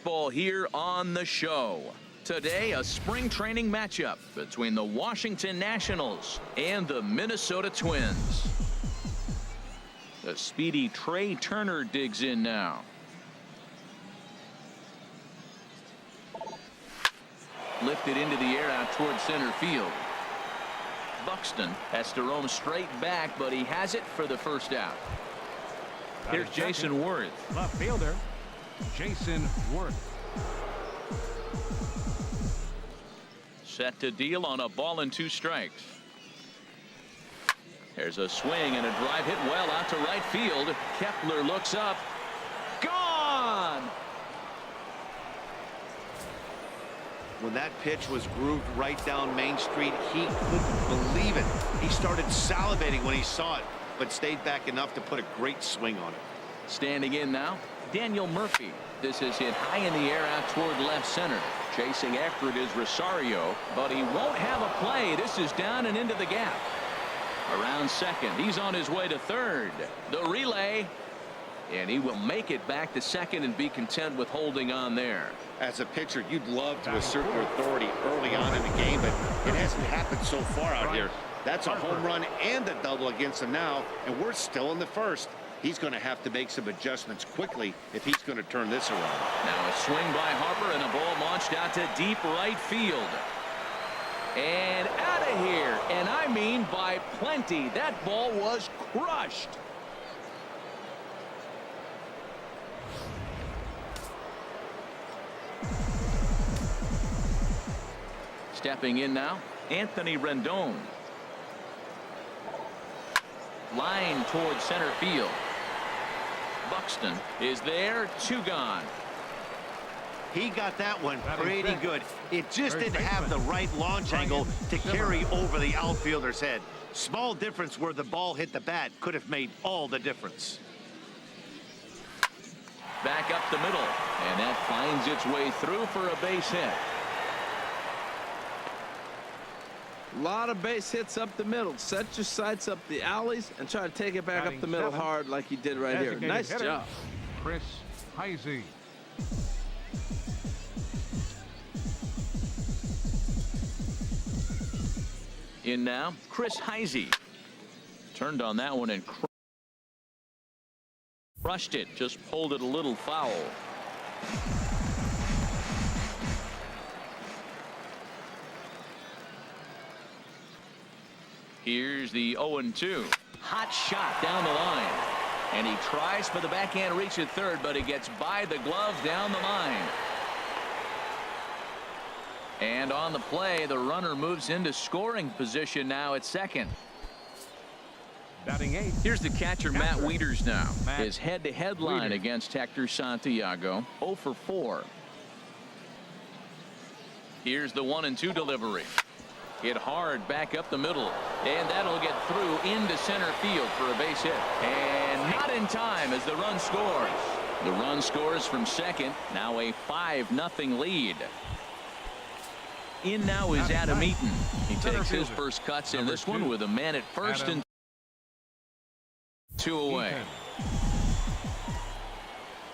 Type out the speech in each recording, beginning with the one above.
baseball here on the show. Today, a spring training matchup between the Washington Nationals and the Minnesota Twins. The speedy Trey Turner digs in now. Lifted into the air out toward center field. Buxton has to roam straight back, but he has it for the first out. Here's Jason Worth. Left fielder, Jason Worth. Set to deal on a ball and 2 strikes. There's a swing and a drive hit well out to right field. Kepler looks up. Gone! When that pitch was grooved right down Main Street, he couldn't believe it. He started salivating when he saw it, but stayed back enough to put a great swing on it. Standing in now, Daniel Murphy. This is hit high in the air out toward left center. Chasing after it is Rosario, but he won't have a play. This is down and into the gap. Around second, he's on his way to third. The relay, and he will make it back to second and be content with holding on there. As a pitcher, you'd love to assert your authority early on in the game, but it hasn't happened so far out here. That's a home run and a double against him now, and we're still in the first. He's going to have to make some adjustments quickly if he's going to turn this around. Now a swing by Harper and a ball launched out to deep right field. And out of here, and I mean by plenty. That ball was crushed. Stepping in now, Anthony Rendon. Line towards center field. Buxton is there, 2 gone. He got that one pretty good. It just didn't have the right launch angle to carry over the outfielder's head. Small difference where the ball hit the bat could have made all the difference. Back up the middle, and that finds its way through for a base hit. A lot of base hits up the middle. Set your sights up the alleys and try to take it back up the middle hard like he did right here. Nice job. Chris Heisey. In now, Chris Heisey. Turned on that one and crushed it. Just pulled it a little foul. Here's the 0-2. Hot shot down the line. And he tries for the backhand reach at third, but he gets by the glove down the line. And on the play, the runner moves into scoring position now at second. Batting 8. Here's the catcher, Matt Wieters now. His head-to-head line against Hector Santiago, 0 for 4. Here's the 1-2 delivery. Hit hard back up the middle, and that'll get through into center field for a base hit. And not in time as the run scores. The run scores from second. Now a 5-0 lead. In now is Adam Eaton. He takes his first cuts in this one with a man at first and 2 away.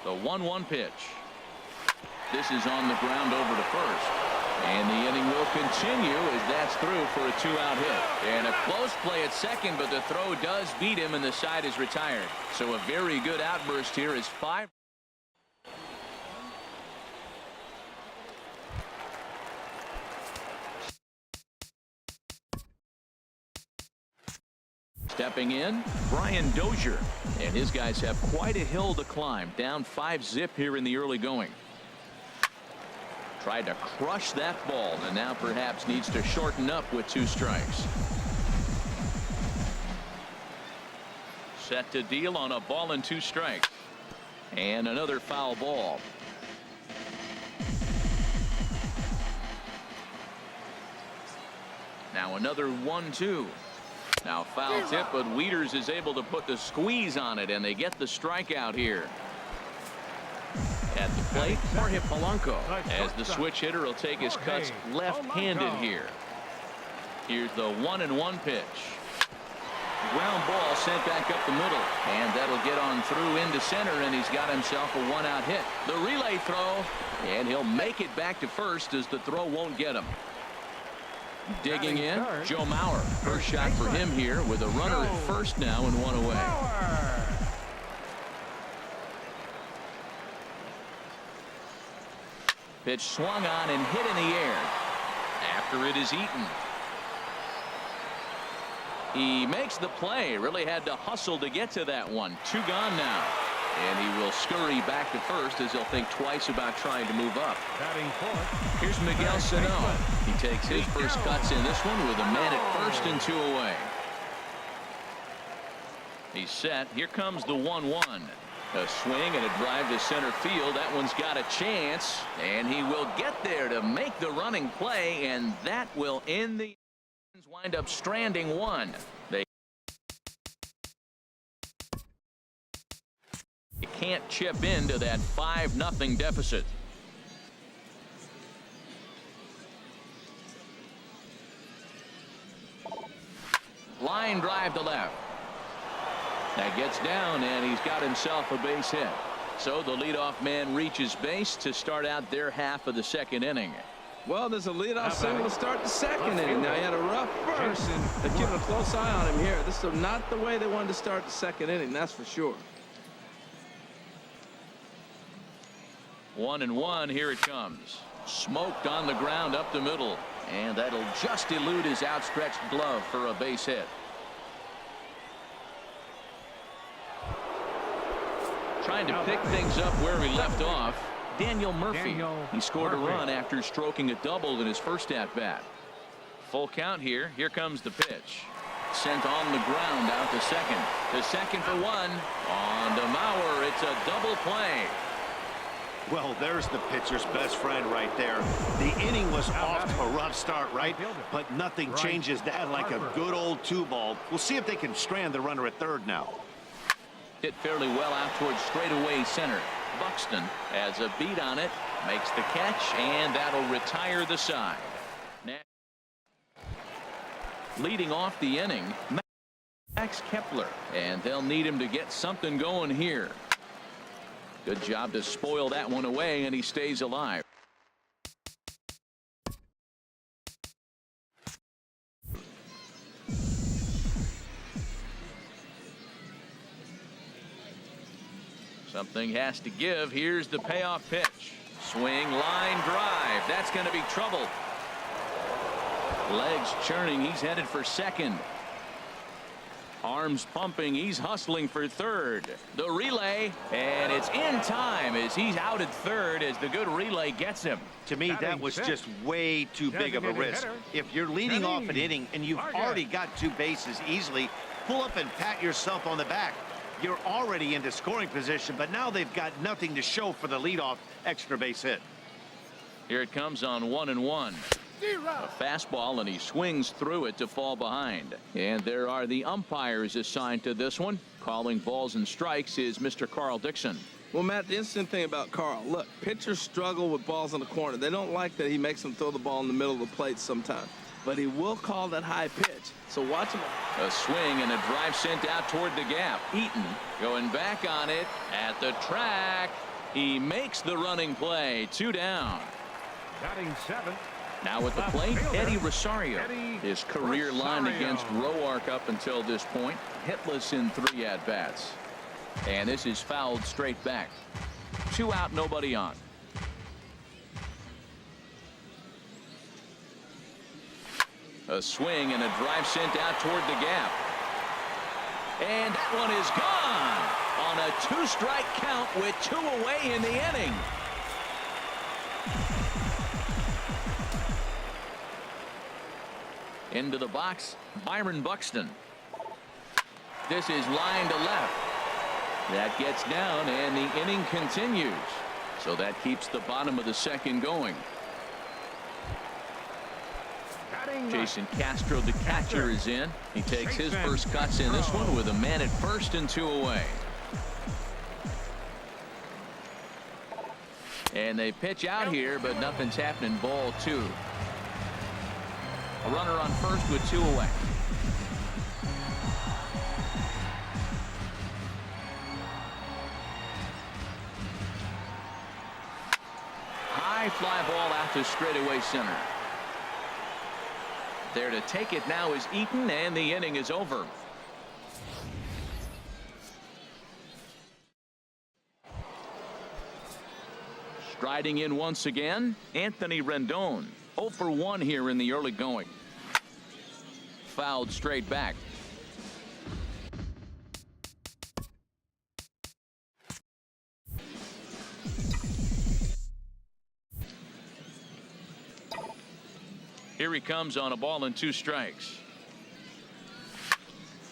The 1-1 pitch. This is on the ground over to first. And the inning will continue as that's through for a 2-out hit. And a close play at second, but the throw does beat him and the side is retired. So a very good outburst here is 5. Stepping in, Brian Dozier. And his guys have quite a hill to climb. Down 5-0 here in the early going. Tried to crush that ball and now perhaps needs to shorten up with 2 strikes. Set to deal on a ball and 2 strikes. And another foul ball. Now another 1-2. Now foul tip, but Wieters is able to put the squeeze on it, and they get the strikeout here. At the plate, Jorge Polanco, as the switch hitter will take his cuts left-handed here. Here's the 1-1 pitch. Ground ball sent back up the middle, and that'll get on through into center, and he's got himself a one-out hit. The relay throw, and he'll make it back to first as the throw won't get him. Digging in, Joe Mauer. First shot for him here with a runner at first now and one away. Pitch swung on and hit in the air. After it is Eaton. He makes the play. Really had to hustle to get to that one. 2 gone now. And he will scurry back to first as he'll think twice about trying to move up. Here's Miguel Sano. He takes his first cuts in this one with a man at first and 2 away. He's set. Here comes the 1-1. A swing and a drive to center field. That one's got a chance, and he will get there to make the running play, and that will end the wind up stranding one. They can't chip into that 5-0 deficit. Line drive to left. That gets down, and he's got himself a base hit. So the leadoff man reaches base to start out their half of the second inning. Well, there's a leadoff single to start the second inning. Now, he had a rough first. They're keeping a close eye on him here. This is not the way they wanted to start the second inning, that's for sure. 1-1. Here it comes. Smoked on the ground up the middle, and that'll just elude his outstretched glove for a base hit. Trying to pick things up where he left off, Daniel Murphy. He scored a run after stroking a double in his first at-bat. Full count here. Here comes the pitch. Sent on the ground out to second. To second for one. On to Mauer. It's a double play. Well, there's the pitcher's best friend right there. The inning was off to a rough start, right? But nothing changes that like a good old 2-ball. We'll see if they can strand the runner at third now. Hit fairly well out towards straightaway center. Buxton has a beat on it, makes the catch, and that'll retire the side. Now, leading off the inning, Max Kepler, and they'll need him to get something going here. Good job to spoil that one away, and he stays alive. Something has to give. Here's the payoff pitch. Swing, line drive. That's going to be trouble. Legs churning. He's headed for second. Arms pumping. He's hustling for third. The relay, and it's in time as he's out at third as the good relay gets him. To me, that was just way too big of a risk. If you're leading off an inning and you've already got 2 bases easily, pull up and pat yourself on the back. You're already into scoring position, but now they've got nothing to show for the leadoff extra base hit. Here it comes on 1-1. A fastball, and he swings through it to fall behind. And there are the umpires assigned to this one. Calling balls and strikes is Mr. Carl Dixon. Well, Matt, the interesting thing about Carl, look, pitchers struggle with balls in the corner. They don't like that he makes them throw the ball in the middle of the plate sometimes. But he will call that high pitch. So watch him. A swing and a drive sent out toward the gap. Eaton going back on it at the track. He makes the running play. 2 down. Batting 7. Now at the plate, Eddie Rosario. His career line against Roark up until this point. Hitless in 3 at-bats. And this is fouled straight back. 2 out, nobody on. A swing and a drive sent out toward the gap. And that one is gone on a 2-strike count with 2 away in the inning. Into the box, Byron Buxton. This is line to left. That gets down, and the inning continues. So that keeps the bottom of the second going. Jason Castro, the catcher, is in. He takes his first cuts in this one with a man at first and 2 away. And they pitch out here, but nothing's happening. Ball 2. A runner on first with 2 away. high fly ball out to straightaway center. There to take it now is Eaton, and the inning is over. Striding in once again, Anthony Rendon. 0 for 1 here in the early going. Fouled straight back. Here he comes on a ball and 2 strikes.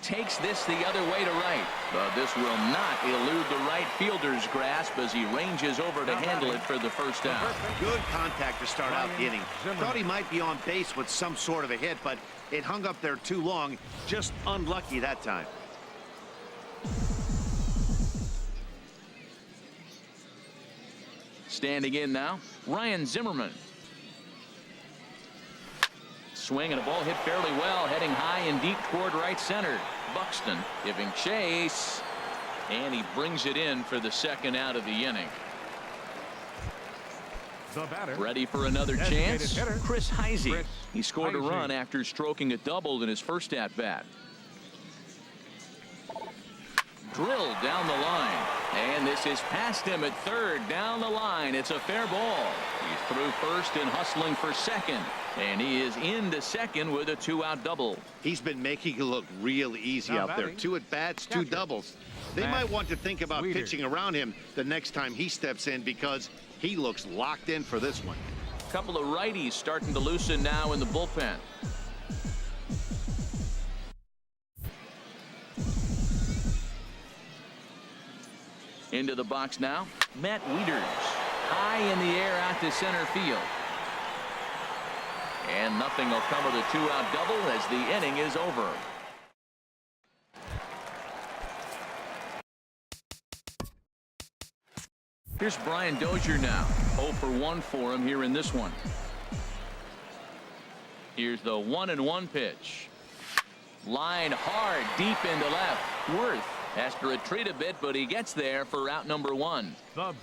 Takes this the other way to right, but this will not elude the right fielder's grasp as he ranges over to handle it for the first down. Good contact to start out the inning. Thought he might be on base with some sort of a hit, but it hung up there too long. Just unlucky that time. Standing in now, Ryan Zimmerman. Swing and a ball hit fairly well, heading high and deep toward right center. Buxton giving chase, and he brings it in for the second out of the inning. Ready for another chance, Chris Heisey. He scored a run after stroking a double in his first at bat. Drilled down the line, and this is past him at third. Down the line, it's a fair ball. He's through first and hustling for second, and he is into second with a 2-out double. He's been making it look real easy out there. 2 at bats, 2 doubles. They might want to think about pitching around him the next time he steps in, because he looks locked in for this one. A couple of righties starting to loosen now in the bullpen. Into the box now, Matt Wieters. High in the air out to center field. And nothing will come of the 2-out double as the inning is over. Here's Brian Dozier now. 0 for 1 for him here in this one. Here's the 1-1 pitch. Line hard deep into left. Worth has to retreat a bit, but he gets there for out number 1. Well,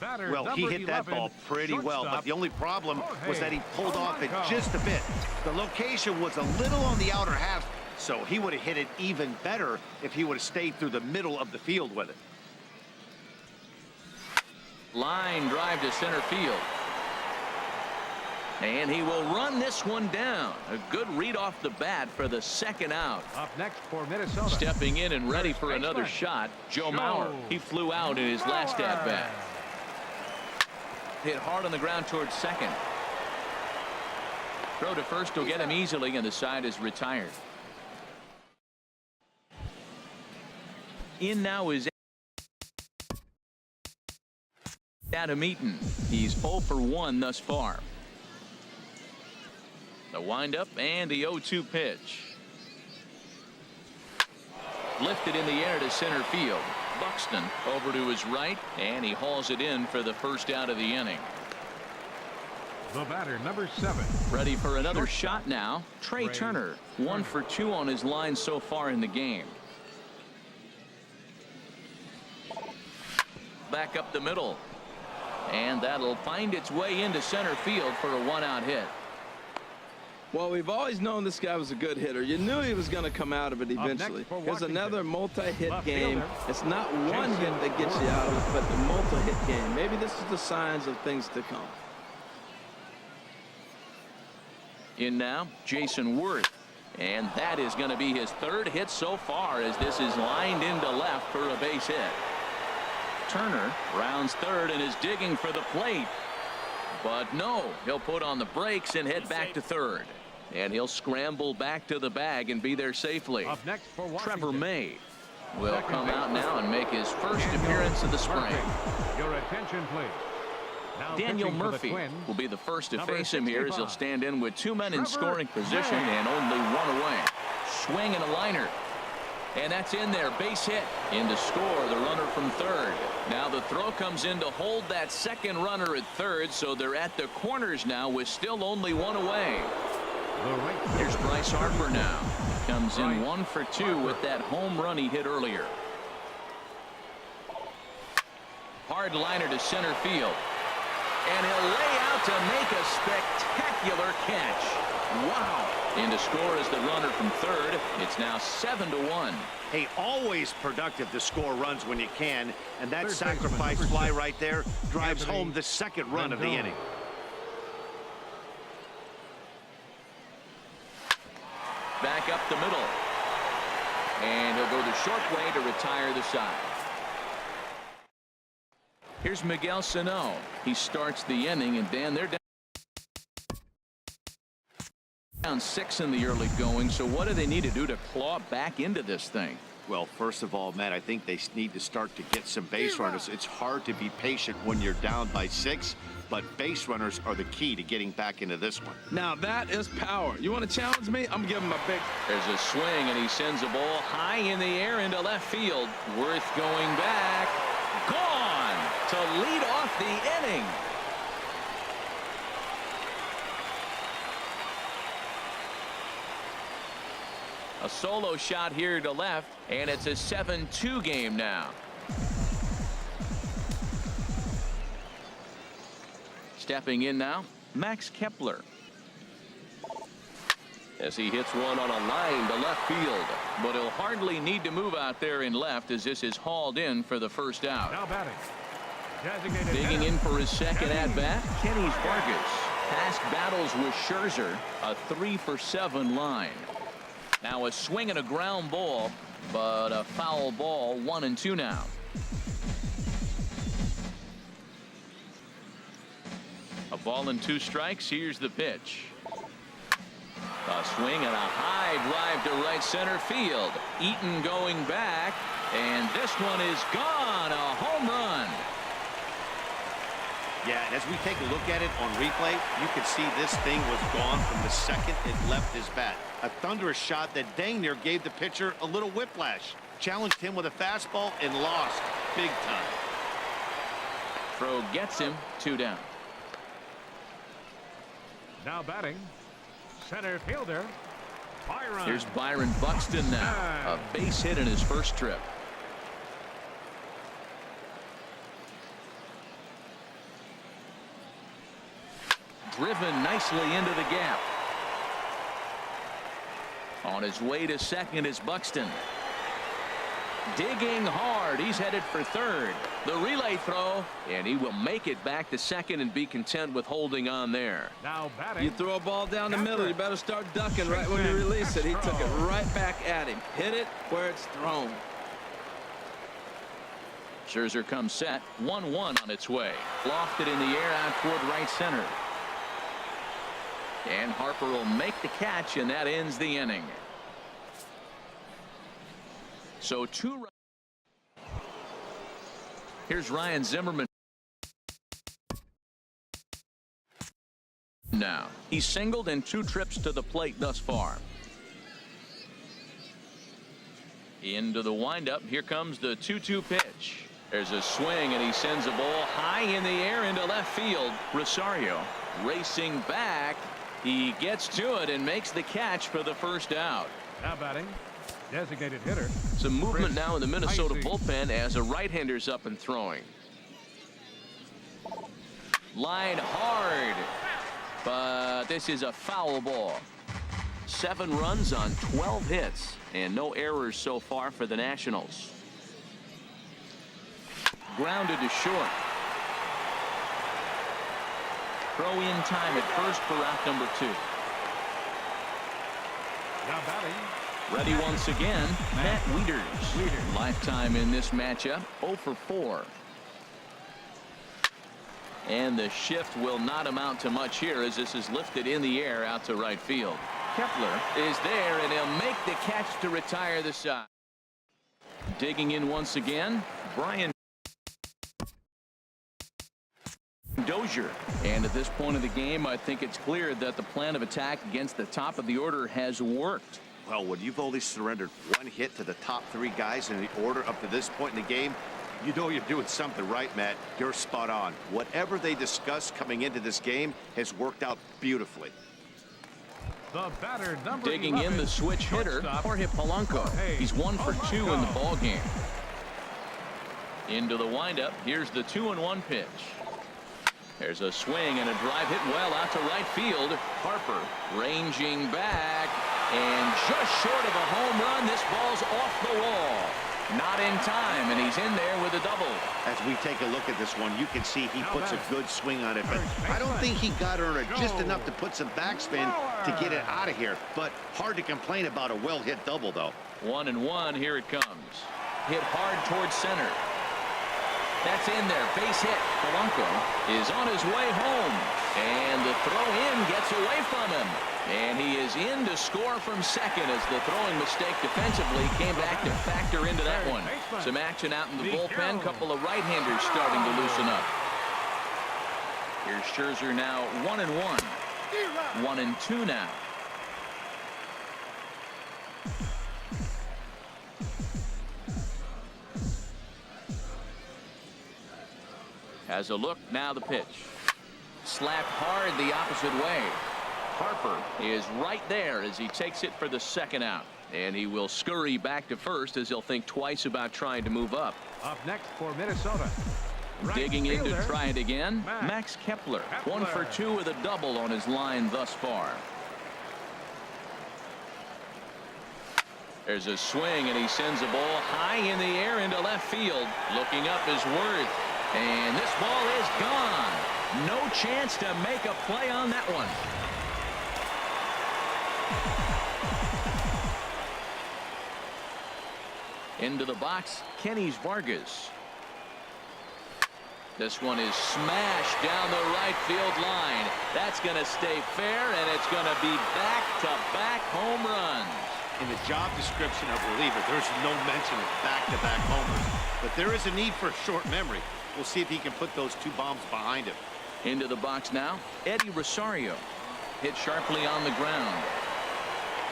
he hit that ball pretty well, but the only problem was that he pulled off it just a bit. The location was a little on the outer half, so he would have hit it even better if he would have stayed through the middle of the field with it. Line drive to center field. And he will run this one down. A good read off the bat for the second out. Up next for Minnesota. Stepping in and ready for another shot, Joe Mauer. He flew out in his last at bat. Hit hard on the ground towards second. Throw to first will get him easily, and the side is retired. In now is Adam Eaton. He's 0 for 1 thus far. The windup and the 0-2 pitch. Lifted in the air to center field. Buxton over to his right, and he hauls it in for the first out of the inning. The batter, number 7. Ready for another shot now. Trey Turner. 1 for 2 on his line so far in the game. Back up the middle. And that'll find its way into center field for a 1-out hit. Well, we've always known this guy was a good hitter. You knew he was going to come out of it eventually. Here's another multi-hit game. It's not one hit that gets you out of it, but the multi-hit game. Maybe this is the signs of things to come. In now, Jason Worth. And that is going to be his 3rd hit so far, as this is lined into left for a base hit. Turner rounds 3rd and is digging for the plate. But no, he'll put on the brakes and head back to 3rd. And he'll scramble back to the bag and be there safely. Up next for Trevor May will come out now and make his first appearance of the spring. Your attention, please. Now Daniel pitching for the Murphy Twins, will be the first to number face him here, as he'll 65. stand in with 2 men in Trevor scoring position May. and only 1 away. Swing and a liner. And that's in there. Base hit. In to score the runner from 3rd. Now the throw comes in to hold that second runner at 3rd, so they're at the corners now with still only 1 away. Here's Bryce Harper now. Comes in 1 for 2 with that home run he hit earlier. Hard liner to center field. And he'll lay out to make spectacular catch. Wow. And to score is the runner from third. It's now 7-1. Hey, always productive to score runs when you can, and that Third sacrifice baseman, fly number right there drives Anthony home the second run of the Rendon. inning. Back up the middle. And he'll go the short way to retire the side. Here's Miguel Sano. He starts the inning, and Dan, they're down 6 in the early going. So what do they need to do to claw back into this thing? Well, first of all, Matt, I think they need to start to get some base runners. It's hard to be patient when you're down by 6, but base runners are the key to getting back into this one. Now that is power. You want to challenge me? I'm giving him a big. There's a swing, and he sends a ball high in the air into left field. Worth going back. Gone to lead off the inning. A solo shot here to left, and it's a 7-2 game now. Stepping in now, Max Kepler. As he hits one on a line to left field, but he'll hardly need to move out there in left as this is hauled in for the first out. Now batting. Designated Digging hitter, in for his second Kenny. at-bat, Kenny Vargas. Past battles with Scherzer, a 3-for-7 line. Now a swing and a ground ball, but a foul ball, 1-2 now. A ball and 2 strikes. Here's the pitch. A swing and a high drive to right center field. Eaton going back, and this one is gone. A home run. Yeah, and as we take a look at it on replay, you can see this thing was gone from the second it left his bat. A thunderous shot that dang near gave the pitcher a little whiplash. Challenged him with a fastball and lost big time. Throw gets him, 2 down. Now batting. Center fielder. Byron. Here's Byron Buxton now. A base hit in his first trip. Driven nicely into the gap. On his way to second is Buxton. Digging hard. He's headed for third. The relay throw, and he will make it back to second and be content with holding on there. Now batting. You throw a ball down the middle, you better start ducking right when you release it. He took it right back at him. Hit it where it's thrown. Scherzer comes set. 1-1 on its way. Lofted in the air out toward right center. And Harper will make the catch, and that ends the inning. So 2. Here's Ryan Zimmerman. Now, he's singled in 2 trips to the plate thus far. Into the windup. Here comes the 2-2 pitch. There's a swing, and he sends a ball high in the air into left field. Rosario racing back. He gets to it and makes the catch for the first out. Now batting. Designated hitter. Some movement now in the Minnesota Icy. bullpen as a right-hander's up and throwing. Line hard, but this is a foul ball. 7 runs on 12 hits and no errors so far for the Nationals. Grounded to short. Throw in time at first for out number 2. Now batting. Ready once again, Matt Wieters. Lifetime in this matchup, 0 for 4. And the shift will not amount to much here as this is lifted in the air out to right field. Kepler is there, and he'll make the catch to retire the side. Digging in once again, Brian Dozier. And at this point of the game, I think it's clear that the plan of attack against the top of the order has worked. Well, when you've only surrendered 1 hit to the top 3 guys in the order up to this point in the game, you know you're doing something right, Matt. You're spot on. Whatever they discussed coming into this game has worked out beautifully. The batter, number Digging 11, in the switch hitter, Jorge Polanco. He's 1 for 2 in the ball game. Into the windup. Here's the 2-1 pitch. There's a swing and a drive hit well out to right field. Harper ranging back and just short of a home run. This ball's off the wall. Not in time, and he's in there with a double. As we take a look at this one, you can see he puts a good swing on it, but I don't think he got her just enough to put some backspin to get it out of here. But hard to complain about a well-hit double, though. 1-1. Here it comes. Hit hard towards center. That's in there. Base hit. Polanco is on his way home. And the throw in gets away from him. And he is in to score from second as the throwing mistake defensively came back to factor into that one. Some action out in the bullpen. Couple of right-handers starting to loosen up. Here's Scherzer now 1-1. 1-2 now. Has a look, now the pitch. Slapped hard the opposite way. Harper is right there as he takes it for the second out. And he will scurry back to first as he'll think twice about trying to move up. Up next for Minnesota. Digging in to try it again, Max Kepler. 1 for 2 with a double on his line thus far. There's a swing and he sends a ball high in the air into left field. Looking up is Worth. And this ball is gone. No chance to make a play on that one. Into the box, Kenny's Vargas. This one is smashed down the right field line. That's going to stay fair, and it's going to be back-to-back home runs. In the job description of reliever, there's no mention of back-to-back homers. But there is a need for short memory. We'll see if he can put those 2 bombs behind him. Into the box now, Eddie Rosario. Hit sharply on the ground.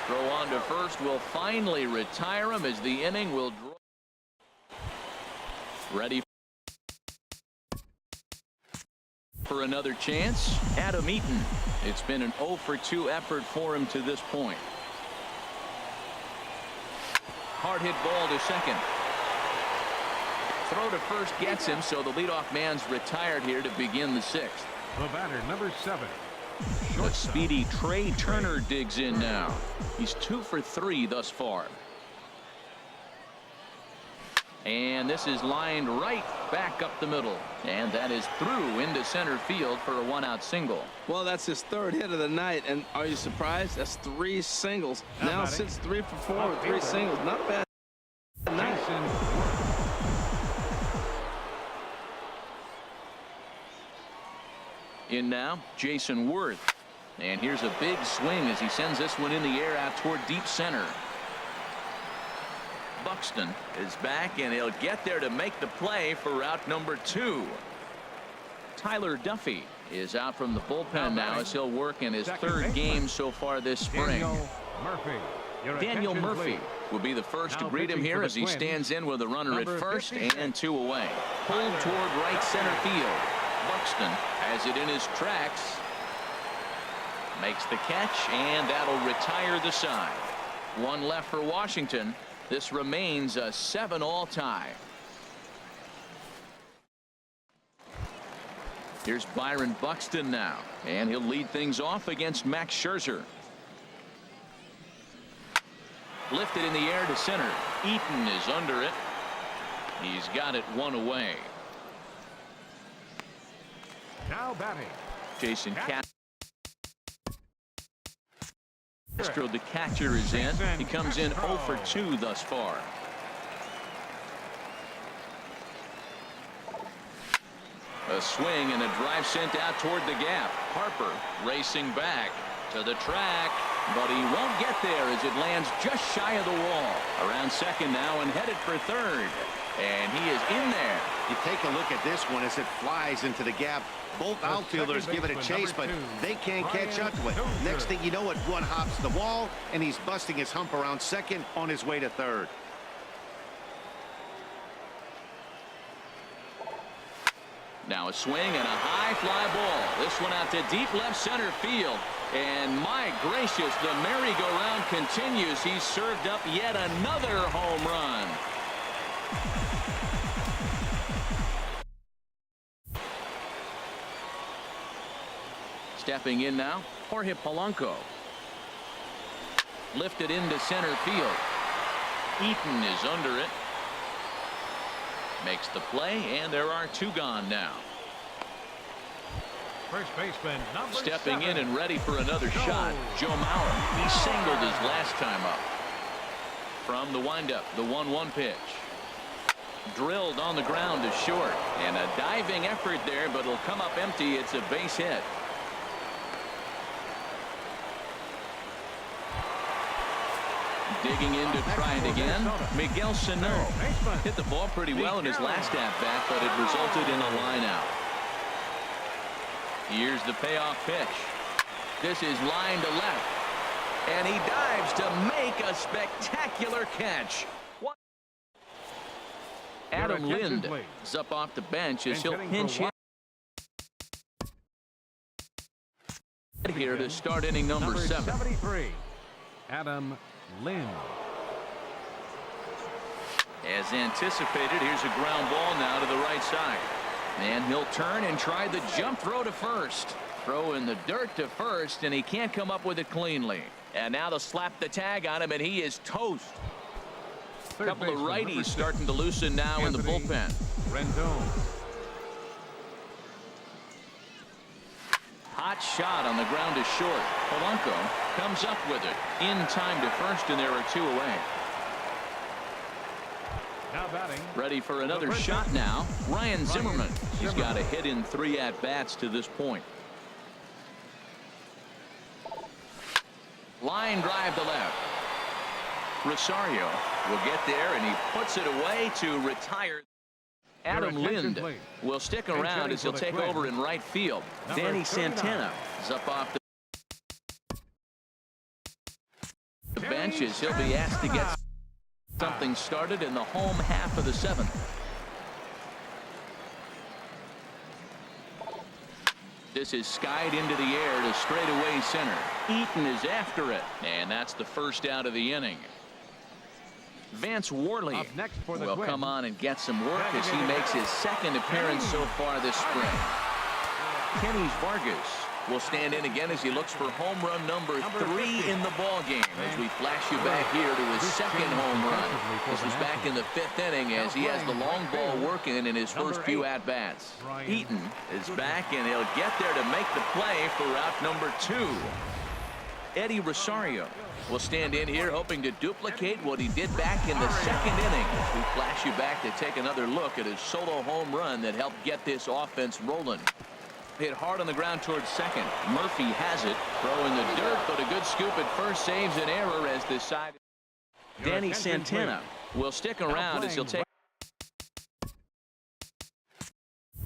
Throw on to first will finally retire him as the inning will draw. Ready for another chance. Adam Eaton. It's been an 0 for 2 effort for him to this point. Hard hit ball to second. Throw to first gets him, so the leadoff man's retired here to begin the 6th. The batter, number 7. The speedy Trey Turner digs in now. He's 2 for 3 thus far. And this is lined right back up the middle. And that is through into center field for a 1-out single. Well, that's his 3rd hit of the night. And are you surprised? That's 3 singles. Now sits 3 for 4 with 3 singles. Not a bad night. In now, Jason Worth. And here's a big swing as he sends this one in the air out toward deep center. Buxton is back, and he'll get there to make the play for route number 2. Tyler Duffy is out from the bullpen now as he'll work in his 3rd game so far this spring. Daniel Murphy will be the first to greet him here as he stands in with a runner at first and 2 away. Pulled toward right center field. Buxton has it in his tracks. Makes the catch, and that'll retire the side. 1 left for Washington. This remains a 7-all tie. Here's Byron Buxton now, and he'll lead things off against Max Scherzer. Lifted in the air to center. Eaton is under it. He's got it 1 away. Now batting, Jason Castro, the catcher, is in. He comes in 0 for 2 thus far. A swing and a drive sent out toward the gap. Harper racing back to the track, but he won't get there as it lands just shy of the wall. Around second now and headed for third. And he is in there. You take a look at this one as it flies into the gap. Both outfielders give it a chase, but they can't catch up to it. Next thing you know, it one hops the wall, and he's busting his hump around second on his way to third. Now a swing and a high fly ball. This one out to deep left center field. And my gracious, the merry-go-round continues. He's served up yet another home run. Stepping in now, Jorge Polanco. Lifted into center field. Eaton is under it. Makes the play, and there are 2 gone now. First baseman, number Stepping 7. in and ready for another shot, Joe Mauer. He singled his last time up. From the windup, the 1-1 pitch. Drilled on the ground to short, and a diving effort there, but it'll come up empty. It's a base hit. Digging in to try it again, Miguel Sano. Hit the ball pretty well in his last at-bat, but it resulted in a line out. Here's the payoff pitch. This is line to left, and he dives to make a spectacular catch. Adam Lind is up off the bench as he'll pinch hit here to start inning number 7. 73, Adam Lind. As anticipated, here's a ground ball now to the right side. And he'll turn and try the jump throw to first. Throw in the dirt to first, and he can't come up with it cleanly. And now they'll slap the tag on him, and he is toast. A couple of righties starting to loosen now in the bullpen. Rendon. Hot shot on the ground to short. Polanco comes up with it in time to first, and there are 2 away. Now batting. Ready for another shot now. Ryan Zimmerman. He's got a hit in 3 at-bats to this point. Line drive to left. Rosario will get there, and he puts it away to retire. Adam Lind will stick around as he'll take over in right field. Danny Santana is up off the bench as he'll be asked to get something started in the home half of the 7th. This is skied into the air to straightaway center. Eaton is after it, and that's the first out of the inning. Vance Worley will come on and get some work as he makes his 2nd appearance so far this spring. Kenny Vargas will stand in again as he looks for home run number 3 in the ball game as we flash you back here to his 2nd home run. This was back in the 5th inning as he has the long ball working in his first few at-bats. Eaton is back, and he'll get there to make the play for out number 2. Eddie Rosario will stand in here hoping to duplicate what he did back in the 2nd inning. As we flash you back to take another look at his solo home run that helped get this offense rolling. Hit hard on the ground towards second. Murphy has it. Throw in the dirt, but a good scoop at first saves an error as the side. Danny Santana will stick around as he'll take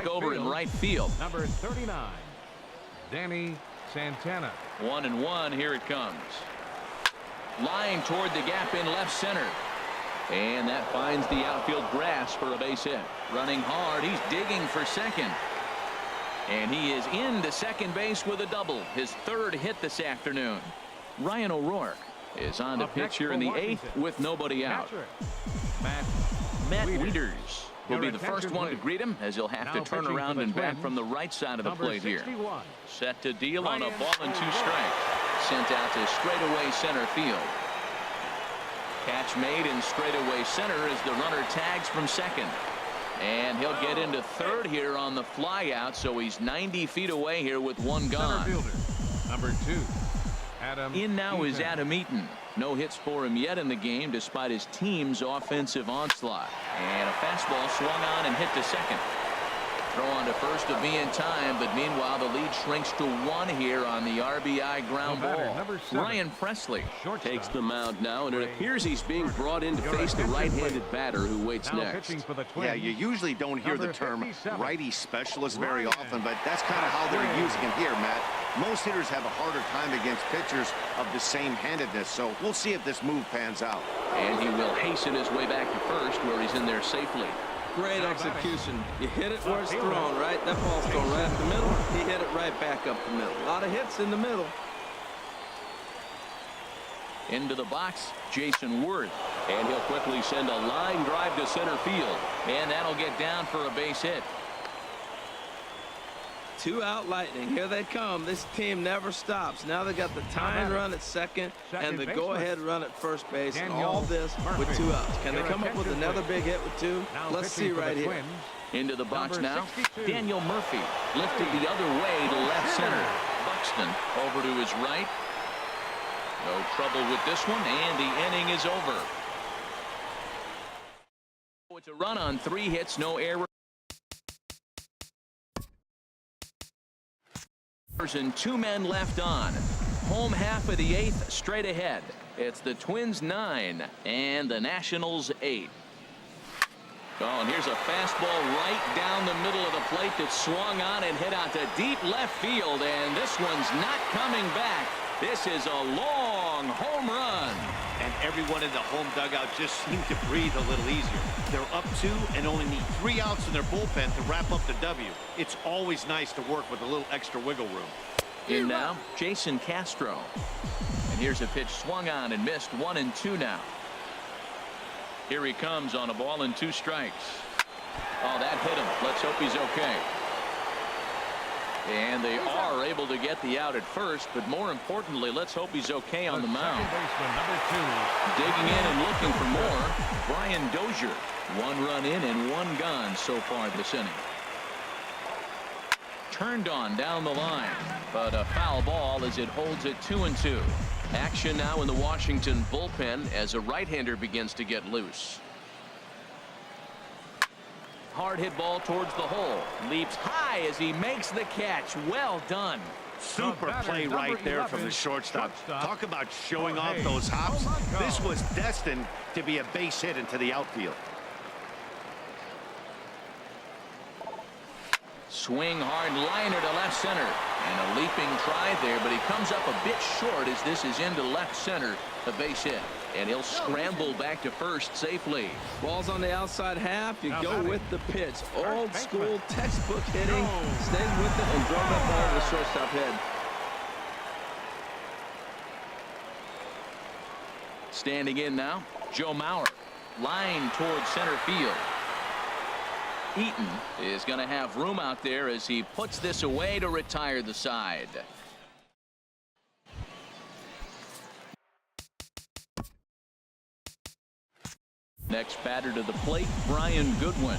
over in right field. Number 39, Danny Santana. 1-1. Here it comes. Line toward the gap in left center. And that finds the outfield grass for a base hit. Running hard. He's digging for second. And he is into second base with a double. His 3rd hit this afternoon. Ryan O'Rourke is on the pitch here in the 8th with nobody out. Matt Wieters will be the first one to greet him as he'll have to turn around and bat from the right side of the plate here. Set to deal on a ball and 2 strikes. Sent out to straightaway center field. Catch made in straightaway center as the runner tags from second. And he'll get into 3rd here on the fly out, so he's 90 feet away here with 1 gone. Number 2, Adam in now Eaton. is Adam Eaton. No hits for him yet in the game despite his team's offensive onslaught. And a fastball swung on and hit to second. Throw on to first to be in time, but meanwhile the lead shrinks to 1 here on the RBI ground ball. Ryan Presley takes the mound now, and it appears he's being brought in to face the right-handed batter who waits next. Yeah, you usually don't hear the term righty specialist very often, but that's kind of how they're using it here, Matt. Most hitters have a harder time against pitchers of the same handedness, so we'll see if this move pans out. And he will hasten his way back to first, where he's in there safely. Great execution. You hit it where it's thrown, right? That ball's going right up the middle. He hit it right back up the middle. A lot of hits in the middle. Into the box, Jason Worth. And he'll quickly send a line drive to center field. And that'll get down for a base hit. 2-out Lightning. Here they come. This team never stops. Now they got the tying run at second and the go-ahead run at first base. And all this with 2 outs. Can they come up with another big hit with 2? Let's see right here. Into the box now. Daniel Murphy lifted the other way to left center. Buxton over to his right. No trouble with this one, and the inning is over. It's a run on 3 hits, no errors. And 2 men left on. Home half of the 8th, straight ahead. It's the Twins 9 and the Nationals 8. Oh, and here's a fastball right down the middle of the plate that swung on and hit out to deep left field, and this one's not coming back. This is a long home run. And everyone in the home dugout just seemed to breathe a little easier. They're up 2 and only need 3 outs in their bullpen to wrap up the W. It's always nice to work with a little extra wiggle room. In now, Jason Castro. And here's a pitch swung on and missed. 1-2 now. Here he comes on a ball and 2 strikes. Oh, that hit him. Let's hope he's okay. And they are able to get the out at first, but more importantly, let's hope he's okay on the mound. Digging in and looking for more, Brian Dozier. 1 run in and 1 gone so far this inning. Turned on down the line, but a foul ball as it holds it 2-2. Action now in the Washington bullpen as a right-hander begins to get loose. Hard hit ball towards the hole. Leaps high as he makes the catch. Well done. Super play right there from the shortstop. Talk about showing off those hops. This was destined to be a base hit into the outfield. Swing hard liner to left center. And a leaping try there, but he comes up a bit short as this is into left center. A base hit. And he'll scramble back to first safely. Ball's on the outside half. You go with the pitch. Old school textbook hitting. Stays with it and drove that ball to the shortstop head. Standing in now, Joe Mauer. Line towards center field. Eaton is going to have room out there as he puts this away to retire the side. Next batter to the plate, Brian Goodwin.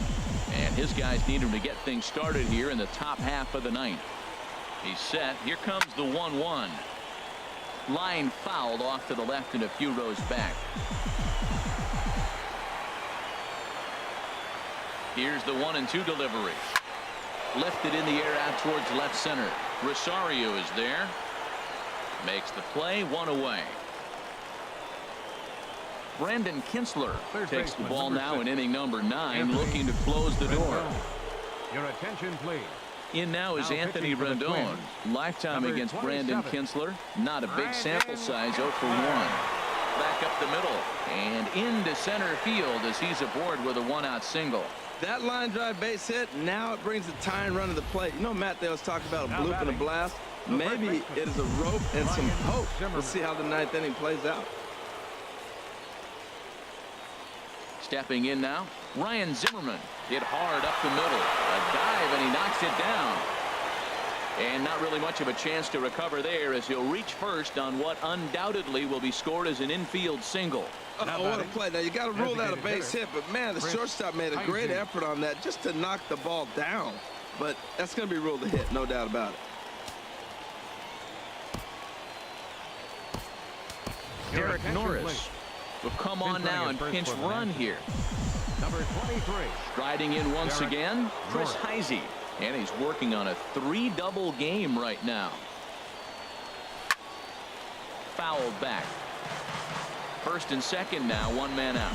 And his guys need him to get things started here in the top half of the 9th. He's set. Here comes the 1-1. Line fouled off to the left and a few rows back. Here's the 1-2 delivery. Lifted in the air out towards left center. Rosario is there. Makes the play, 1 away. Brandon Kinsler takes the ball now in inning number 9, looking to close the door. Your attention, please. In now is Anthony Rendon. Lifetime against Brandon Kinsler. Not a big sample size, 0 for 1. Back up the middle and into center field as he's aboard with a 1-out single. That line drive base hit, now it brings the tying run to the plate. You know, Matt, they was talking about a bloop and a blast. Maybe it is a rope and some hope. We'll see how the 9th inning plays out. Stepping in now, Ryan Zimmerman. Hit hard up the middle. A dive, and he knocks it down. And not really much of a chance to recover there as he'll reach first on what undoubtedly will be scored as an infield single. Oh, what a play. Now, you got to rule that a base hit, but, man, the shortstop made a great effort on that just to knock the ball down. But that's going to be ruled a hit, no doubt about it. Derek Norris will come on now and pinch run here. Number 23. Striding in once again, Chris Heisey. And he's working on a 3-double game right now. Fouled back. First and second now, 1 man out.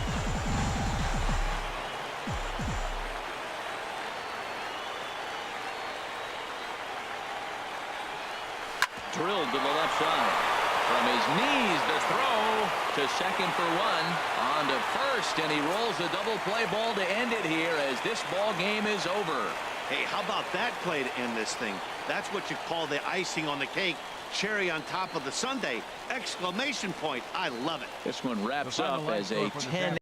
Drilled to the left side. From his knees, the throw to second for 1. On to first, and he rolls the double play ball to end it here as this ball game is over. Hey, how about that play to end this thing? That's what you call the icing on the cake. Cherry on top of the sundae. Exclamation point. I love it. This one wraps up as a 10